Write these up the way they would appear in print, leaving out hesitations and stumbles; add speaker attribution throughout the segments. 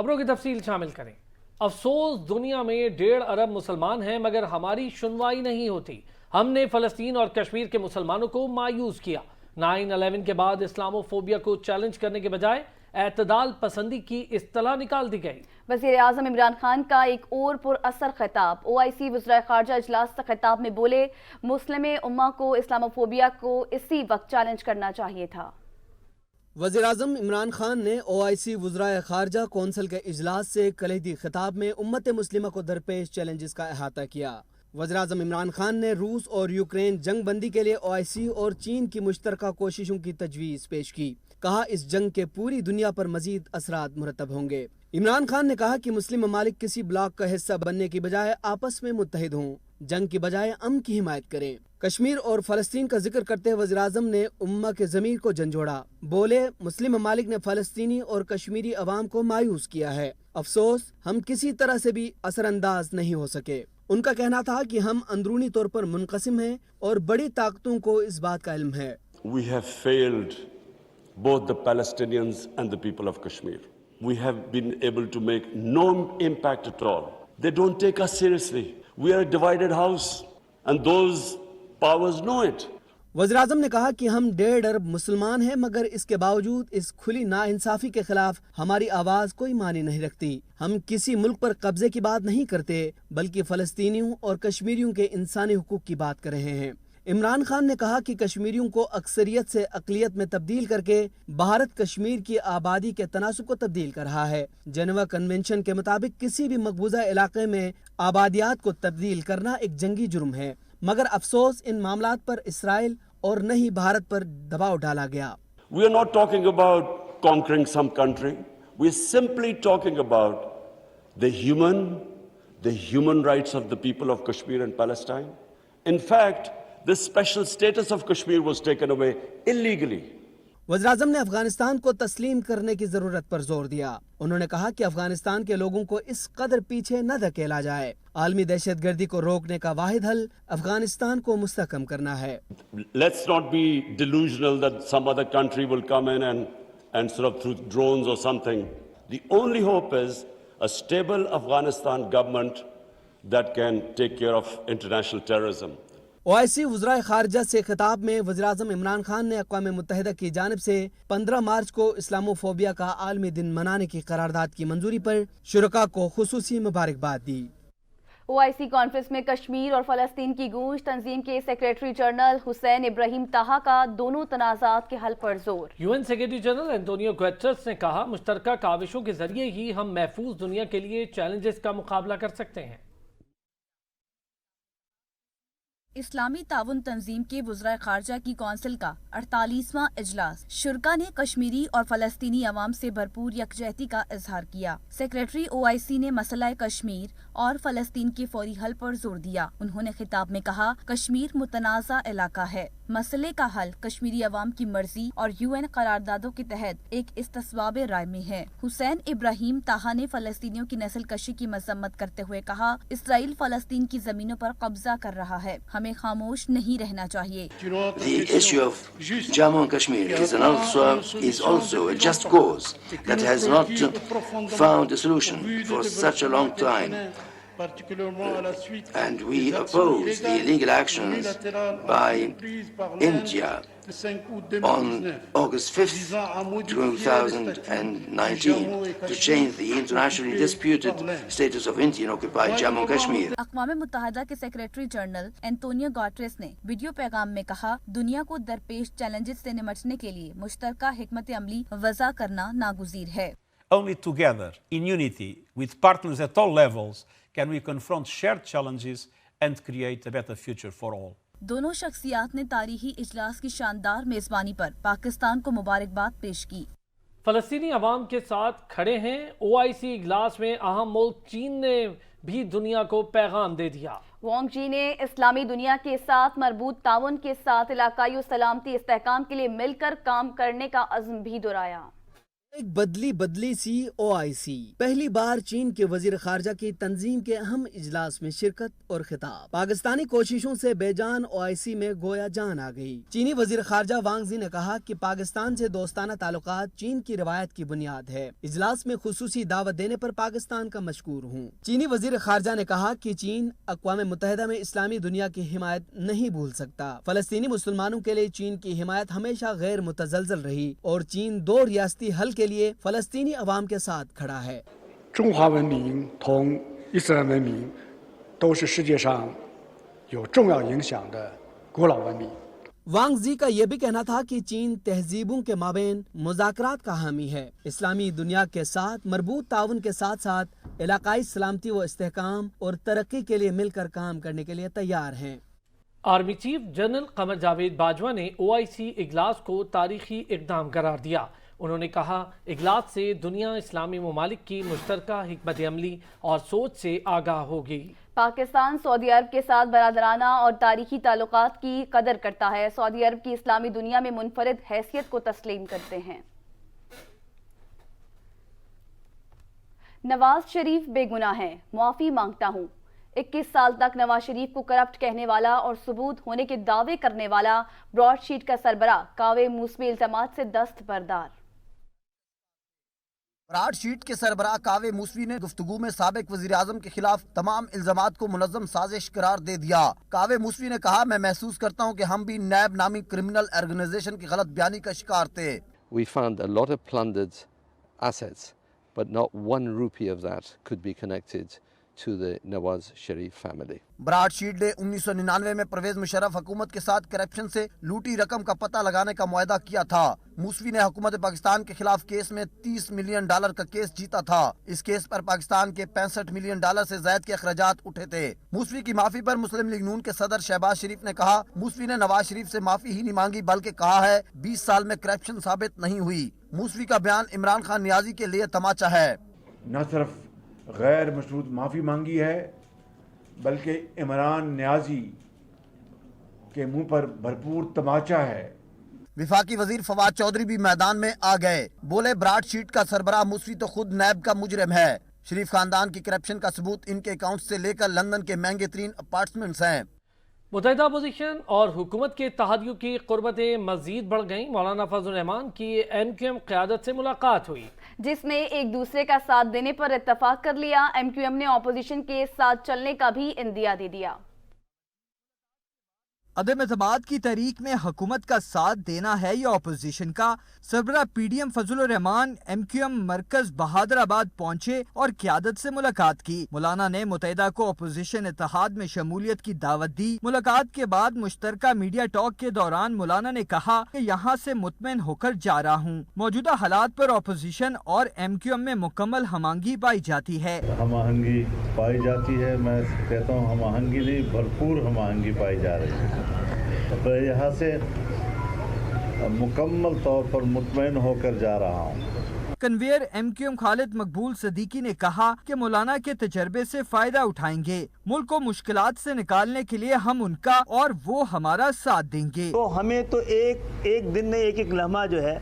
Speaker 1: خبروں کی تفصیل شامل کریں۔ افسوس، دنیا میں 1.5 ارب مسلمان ہیں مگر ہماری سنوائی نہیں ہوتی۔ ہم نے فلسطین اور کشمیر کے مسلمانوں کو مایوس کیا۔ 9/11 کے بعد اسلاموفوبیا کو چیلنج کرنے کے بجائے اعتدال پسندی کی اصطلاح نکال دی گئی۔
Speaker 2: وزیر اعظم عمران خان کا ایک اور پر اثر خطاب۔ OIC وزرائے خارجہ اجلاس سے خطاب میں بولے، مسلم امہ کو اسلاموفوبیا کو اسی وقت چیلنج کرنا چاہیے تھا۔
Speaker 3: وزیر اعظم عمران خان نے OIC وزرائے خارجہ کونسل کے اجلاس سے کلیدی خطاب میں امت مسلمہ کو درپیش چیلنجز کا احاطہ کیا۔ وزیر اعظم عمران خان نے روس اور یوکرین جنگ بندی کے لیے OIC اور چین کی مشترکہ کوششوں کی تجویز پیش کی۔ کہا اس جنگ کے پوری دنیا پر مزید اثرات مرتب ہوں گے۔ عمران خان نے کہا کہ مسلم ممالک کسی بلاک کا حصہ بننے کی بجائے آپس میں متحد ہوں، جنگ کی بجائے امن کی حمایت کریں۔ کشمیر اور فلسطین کا ذکر کرتے وزیر اعظم نے امہ کے ضمیر کو جھنجھوڑا۔ بولے، مسلم ممالک نے فلسطینی اور کشمیری عوام کو مایوس کیا ہے۔ افسوس، ہم کسی طرح سے بھی اثر انداز نہیں ہو سکے۔ ان کا کہنا تھا کہ ہم اندرونی طور پر منقسم ہیں اور بڑی طاقتوں کو اس بات کا علم ہے۔
Speaker 4: We have failed both the Palestinians and the people of Kashmir. We have been able to make no impact at all. They don't take us seriously. We are a divided house and those powers know it.
Speaker 3: وزیر اعظم نے کہا کہ ہم 1.5 ارب مسلمان ہیں مگر اس کے باوجود اس کھلی ناانصافی کے خلاف ہماری آواز کوئی معنی نہیں رکھتی۔ ہم کسی ملک پر قبضے کی بات نہیں کرتے بلکہ فلسطینیوں اور کشمیریوں کے انسانی حقوق کی بات کر رہے ہیں۔ عمران خان نے کہا کہ کشمیریوں کو اکثریت سے اقلیت میں تبدیل کر کے بھارت کشمیر کی آبادی کے تناسب کو تبدیل کر رہا ہے۔ جنیوا کنونشن کے مطابق کسی بھی مقبوضہ علاقے میں آبادیات کو تبدیل کرنا ایک جنگی جرم ہے، مگر افسوس ان معاملات پر اسرائیل اور نہ ہی بھارت پر دباؤ ڈالا گیا۔
Speaker 4: We are not talking about conquering some country. We are simply talking about the human rights of the people of Kashmir and Palestine. In fact, the special status of Kashmir was taken away illegally.
Speaker 3: وزیر اعظم نے افغانستان کو تسلیم کرنے کی ضرورت پر زور دیا۔ انہوں نے کہا کہ افغانستان کے لوگوں کو اس قدر پیچھے نہ دھکیلا جائے۔ عالمی دہشت گردی کو روکنے کا واحد حل افغانستان کو مستحکم کرنا ہے۔
Speaker 4: Let's not be delusional that some other country will come in and sort of through drones or something. The only hope is a stable Afghanistan government that can take care of international terrorism.
Speaker 3: OIC وزرائے خارجہ سے خطاب میں وزیر اعظم عمران خان نے اقوام متحدہ کی جانب سے 15 مارچ کو اسلاموفوبیا کا عالمی دن منانے کی قرارداد کی منظوری پر شرکاء کو خصوصی مبارکباد دی۔
Speaker 2: OIC کانفرنس میں کشمیر اور فلسطین کی گونج، تنظیم کے سیکریٹری جنرل حسین ابراہیم طہا کا دونوں تنازعات کے حل پر زور۔
Speaker 1: UN سیکریٹری جنرل انتونیو گوٹرس نے کہا، مشترکہ کاوشوں کے ذریعے ہی ہم محفوظ دنیا کے لیے چیلنجز کا مقابلہ کر سکتے ہیں۔
Speaker 5: اسلامی تعاون تنظیم کے وزرائے خارجہ کی کونسل کا 48واں اجلاس، شرکاء نے کشمیری اور فلسطینی عوام سے بھرپور یکجہتی کا اظہار کیا۔ سیکریٹری OIC نے مسئلہ کشمیر اور فلسطین کے فوری حل پر زور دیا۔ انہوں نے خطاب میں کہا، کشمیر متنازع علاقہ ہے، مسئلے کا حل کشمیری عوام کی مرضی اور UN قراردادوں کے تحت ایک استصواب رائے میں ہے۔ حسین ابراہیم طہا نے فلسطینیوں کی نسل کشی کی مذمت کرتے ہوئے کہا، اسرائیل فلسطین کی زمینوں پر قبضہ کر رہا ہے، ہمیں خاموش نہیں رہنا چاہیے۔
Speaker 6: The issue of Jammu and Kashmir is also a just cause that has not found a solution for such a long time. And we oppose the illegal actions by India on August 5th, 2019 to change the internationally disputed status of Indian occupied Jammu and Kashmir.
Speaker 5: اقوام متحدہ کے secretary general Antonio Guterres نے video پیغام میں کہا، دنیا کو درپیش چیلنجز سے نمٹنے کے لیے مشترکہ حکمت عملی وضع کرنا ناگزیر ہے۔
Speaker 7: Only together, in unity, with partners at all levels, can we confront shared challenges and create a better future for all.
Speaker 5: دونوں شخصیات نے تاریخی اجلاس کی شاندار میزبانی پر پاکستان کو مبارکباد پیش کی۔
Speaker 1: فلسطینی عوام کے ساتھ کھڑے ہیں۔ OIC اجلاس میں اہم ملک چین نے بھی دنیا کو پیغام دے دیا۔
Speaker 2: وانگ جی نے اسلامی دنیا کے ساتھ مربوط تعاون کے ساتھ علاقائی و سلامتی استحکام کے لیے مل کر کام کرنے کا عزم بھی دہرایا۔
Speaker 3: ایک بدلی بدلی سی OIC پہلی بار چین کے وزیر خارجہ کی تنظیم کے اہم اجلاس میں شرکت اور خطاب. پاکستانی کوششوں سے بے جان OIC میں گویا جان آ گئی. چینی وزیر خارجہ وانگ زی نے کہا کہ پاکستان سے دوستانہ تعلقات چین کی روایت کی بنیاد ہے. اجلاس میں خصوصی دعوت دینے پر پاکستان کا مشکور ہوں. چینی وزیر خارجہ نے کہا کہ چین اقوام متحدہ میں اسلامی دنیا کی حمایت نہیں بھول سکتا. فلسطینی مسلمانوں کے لیے چین کی حمایت ہمیشہ غیر متزلزل رہی اور چین 2 ریاستی حل کے لیے فلسطینی عوام کے ساتھ کھڑا ہے.
Speaker 8: 中华文明同伊斯兰文明都是世界上有重要影响的古老文明。
Speaker 3: وانگ زی کا یہ بھی کہنا تھا کہ چین تہذیبوں کے مابین مذاکرات کا حامی ہے. اسلامی دنیا کے ساتھ مربوط تعاون کے ساتھ ساتھ علاقائی سلامتی و استحکام اور ترقی کے لیے مل کر کام کرنے کے لیے تیار ہیں.
Speaker 1: Army chief general Qamar Javed Bajwa نے OIC اجلاس کو تاریخی اقدام قرار دیا. انہوں نے کہا اجلاس سے دنیا اسلامی ممالک کی مشترکہ حکمت عملی اور سوچ سے آگاہ ہوگی.
Speaker 2: پاکستان سعودی عرب کے ساتھ برادرانہ اور تاریخی تعلقات کی قدر کرتا ہے. سعودی عرب کی اسلامی دنیا میں منفرد حیثیت کو تسلیم کرتے ہیں. نواز شریف بے گناہ ہیں، معافی مانگتا ہوں. 21 سال تک نواز شریف کو کرپٹ کہنے والا اور ثبوت ہونے کے دعوے کرنے والا براڈ شیٹ کا سربراہ کاوے موسوی الزامات سے دستبردار.
Speaker 9: براڈ شیٹ کے سربراہ کاوے موسوی نے گفتگو میں سابق وزیراعظم کے خلاف تمام الزامات کو منظم سازش قرار دے دیا. کاوے موسوی نے کہا میں محسوس کرتا ہوں کہ ہم بھی نیب نامی کرمنل آرگنائزیشن کی غلط بیانی کا شکار تھے.
Speaker 10: We found a lot of plundered assets, but not 1 rupee of that could be connected to the Nawaz Sharif family.
Speaker 9: Broadsheet نے 1999 میں پرویز مشرف حکومت کے ساتھ کرپشن سے لوٹی رقم کا پتہ لگانے کا معاہدہ کیا تھا. موسوی نے حکومت پاکستان کے خلاف کیس میں $30 ملین کا کیس جیتا تھا. اس کیس پر پاکستان کے $65 ملین سے زائد کے اخراجات اٹھے تھے. موسوی کی معافی پر مسلم لیگ نون کے صدر شہباز شریف نے کہا موسوی نے نواز شریف سے معافی ہی نہیں مانگی بلکہ کہا ہے 20 سال میں کرپشن ثابت نہیں ہوئی. موسوی کا بیان عمران خان نیازی کے لیے تماچا ہے.
Speaker 11: نہ صرف غیر مشروط معافی مانگی ہے بلکہ عمران نیازی کے منہ پر بھرپور تماچا ہے.
Speaker 9: وفاقی وزیر فواد چودھری بھی میدان میں آ گئے. بولے براڈ شیٹ کا سربراہ موسوی تو خود نیب کا مجرم ہے. شریف خاندان کی کرپشن کا ثبوت ان کے اکاؤنٹ سے لے کر لندن کے مہنگے ترین اپارٹمنٹس ہیں.
Speaker 1: متحدہ اپوزیشن اور حکومت کے اتحادیوں کی قربتیں مزید بڑھ گئیں. مولانا فضل الرحمان کی MQM قیادت سے ملاقات ہوئی
Speaker 2: جس میں ایک دوسرے کا ساتھ دینے پر اتفاق کر لیا. MQM نے اپوزیشن کے ساتھ چلنے کا بھی اندیا دے دیا.
Speaker 12: عدم اعتماد کی تحریک میں حکومت کا ساتھ دینا ہے یا اپوزیشن کا؟ سربراہ PDM فضل الرحمان MQM مرکز بہادر آباد پہنچے اور قیادت سے ملاقات کی. مولانا نے متحدہ کو اپوزیشن اتحاد میں شمولیت کی دعوت دی. ملاقات کے بعد مشترکہ میڈیا ٹاک کے دوران مولانا نے کہا کہ یہاں سے مطمئن ہو کر جا رہا ہوں. موجودہ حالات پر اپوزیشن اور MQM میں مکمل ہم آہنگی پائی جاتی ہے.
Speaker 13: ہم آہنگی پائی جاتی ہے، میں کہتا ہوں ہم آہنگی نہیں بھرپور ہم آہنگی پائی جا رہی ہے. تو یہاں سے مکمل طور پر مطمئن ہو کر جا رہا ہوں.
Speaker 12: کنویر MQM خالد مقبول صدیقی نے کہا کہ مولانا کے تجربے سے فائدہ اٹھائیں گے. ملک کو مشکلات سے نکالنے کے لیے ہم ان کا اور وہ ہمارا ساتھ دیں گے.
Speaker 14: تو ہمیں تو ایک دن میں ایک لمحہ جو ہے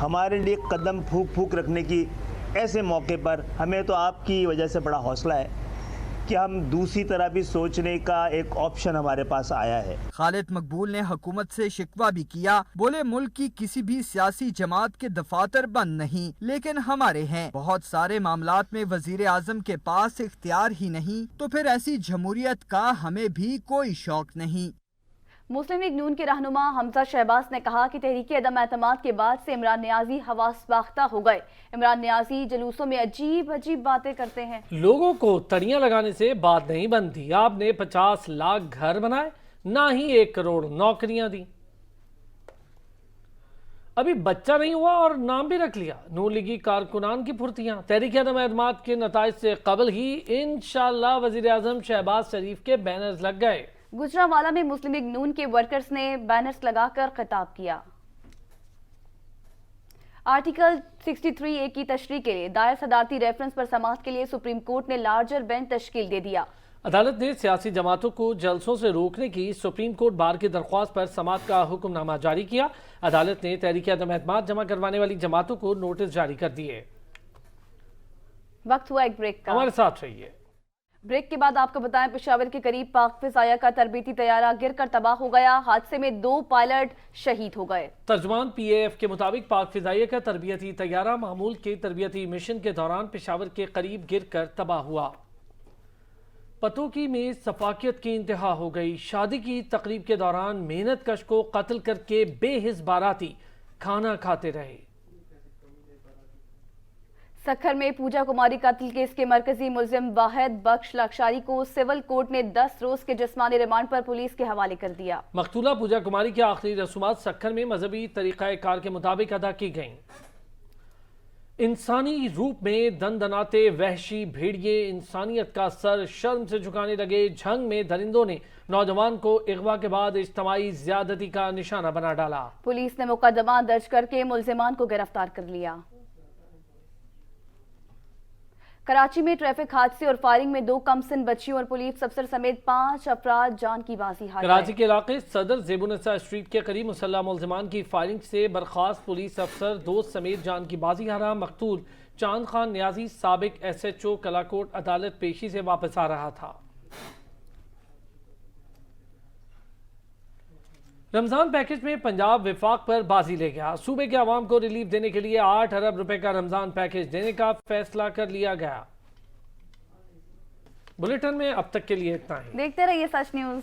Speaker 14: ہمارے لیے قدم پھونک رکھنے کی، ایسے موقع پر ہمیں تو آپ کی وجہ سے بڑا حوصلہ ہے کہ ہم دوسری طرح بھی سوچنے کا ایک آپشن ہمارے پاس آیا ہے.
Speaker 12: خالد مقبول نے حکومت سے شکوہ بھی کیا. بولے ملک کی کسی بھی سیاسی جماعت کے دفاتر بند نہیں لیکن ہمارے ہیں. بہت سارے معاملات میں وزیر اعظم کے پاس اختیار ہی نہیں تو پھر ایسی جمہوریت کا ہمیں بھی کوئی شوق نہیں.
Speaker 2: مسلم لیگ نون کے رہنما حمزہ شہباز نے کہا کہ تحریک عدم اعتماد کے بعد سے عمران نیازی حواس باختہ ہو گئے. عمران نیازی جلوسوں میں عجیب باتیں کرتے ہیں.
Speaker 1: لوگوں کو تڑیاں لگانے سے بات نہیں بنتی. آپ نے 50 لاکھ گھر بنائے، نہ ہی 1 کروڑ نوکریاں دی. ابھی بچہ نہیں ہوا اور نام بھی رکھ لیا. نون لیگی کارکنان کی پھرتیاں. تحریک عدم اعتماد کے نتائج سے قبل ہی انشاءاللہ وزیر اعظم شہباز شریف کے بینرز لگ گئے.
Speaker 2: گجرانوالہ میں مسلم لیگ نون کے ورکرز نے بینرز لگا کر خطاب کیا. آرٹیکل 63A کی تشریح کے لیے دائر صدارتی ریفرنس پر سماعت کے لیے سپریم کورٹ نے لارجر بینچ تشکیل دے دیا.
Speaker 1: عدالت نے سیاسی جماعتوں کو جلسوں سے روکنے کی سپریم کورٹ بار کی درخواست پر سماعت کا حکم نامہ جاری کیا۔ عدالت نے تحریک عدم اعتماد جمع کروانے والی جماعتوں کو نوٹس جاری کر دیے۔
Speaker 2: وقت ہوا ایک بریک کا،
Speaker 1: ہمارے ساتھ رہیے۔
Speaker 2: بریک کے بعد آپ کو بتائیں پشاور کے قریب پاک فضائیہ کا تربیتی طیارہ گر کر تباہ ہو گیا۔ حادثے میں 2 پائلٹ شہید ہو گئے۔
Speaker 1: ترجمان پی اے ایف کے مطابق پاک فضائیہ کا تربیتی طیارہ معمول کے تربیتی مشن کے دوران پشاور کے قریب گر کر تباہ ہوا۔ پتوکی میں سفاکیت کی انتہا ہو گئی۔ شادی کی تقریب کے دوران محنت کش کو قتل کر کے بے حس باراتی کھانا کھاتے رہے۔
Speaker 2: سکھر میں پوجا کماری قتل کیس کے مرکزی ملزم واحد بخش لاکشاری کو سول کورٹ نے 10 روز کے جسمانی ریمانڈ پر پولیس کے حوالے کر دیا۔
Speaker 1: مقتولہ پوجا کماری کی آخری رسومات سکھر میں مذہبی طریقہ کار کے مطابق ادا کی گئیں۔ انسانی روپ میں دندناتے وحشی بھیڑیے انسانیت کا سر شرم سے جھکانے لگے۔ جھنگ میں درندوں نے نوجوان کو اغوا کے بعد اجتماعی زیادتی کا نشانہ بنا ڈالا۔
Speaker 2: پولیس نے مقدمہ درج کر کے ملزمان کو گرفتار کر لیا۔ کراچی میں ٹریفک حادثے اور فائرنگ میں 2 کمسن بچیوں اور پولیس افسر سمیت 5 افراد جان کی بازی ہار گئے۔
Speaker 1: کراچی کے علاقے صدر زیب النساء اسٹریٹ کے قریب مسلح ملزمان کی فائرنگ سے برخاست پولیس افسر 2 سمیت جان کی بازی ہارا۔ مقتول چاند خان نیازی سابق ایس ایچ او کلاکوٹ عدالت پیشی سے واپس آ رہا تھا۔ رمضان پیکج میں پنجاب وفاق پر بازی لے گیا۔ صوبے کے عوام کو ریلیف دینے کے لیے 8 ارب روپے کا رمضان پیکج دینے کا فیصلہ کر لیا گیا۔ بلیٹن میں اب تک کے لیے اتنا ہی۔
Speaker 2: دیکھتے رہیے سچ نیوز۔